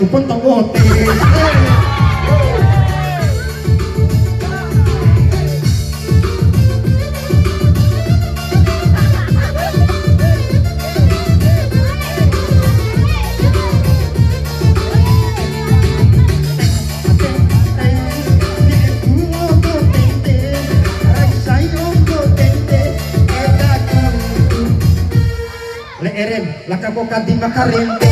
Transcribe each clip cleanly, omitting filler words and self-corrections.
Aku pun tahu le eren la kaboka di makarente.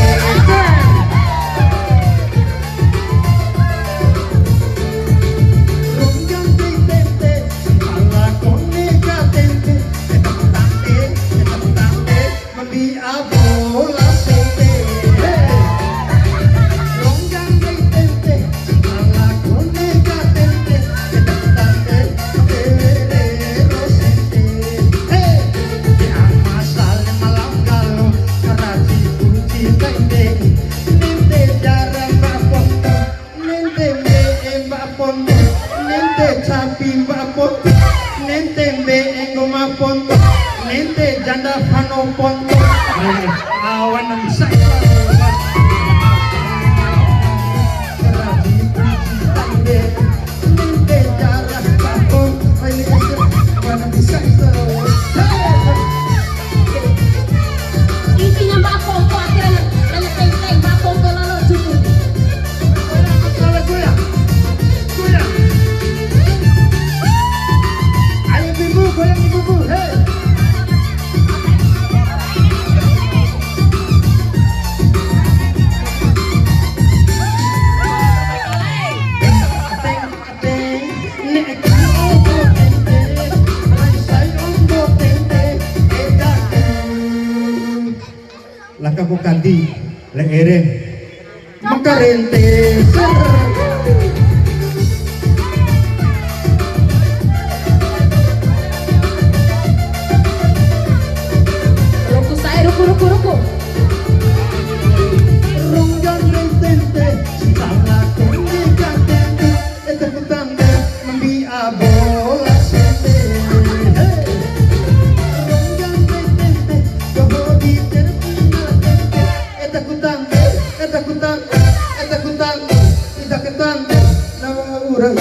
Nente janda pano ponto awan ang bisa nente jara papo awan ang bisa intinya Mbak Ponto akhirnya nanya teng-teng Mbak Ponto lalu cukup goyang ayo ibu goyang ibu hey. Laka bukan di leere makarente ruku saya ruku ronggan lentente sama kundi kantente etekutande membi abola sente ronggan lentente kohodi etakutan nama urang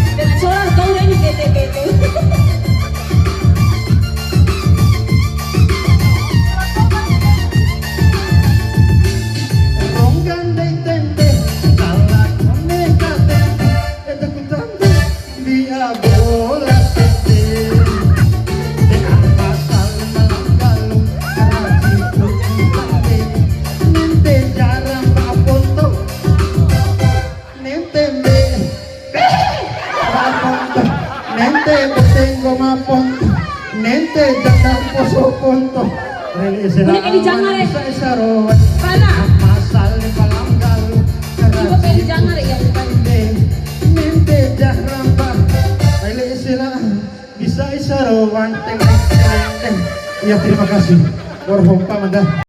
dengan suara kau ini bete nente jangan poso ponto boleh ini jangan para masal palanggal ibu pilih jangan ya nente jangan pa bisa isarawan teng ya terima kasih warhom pamanda.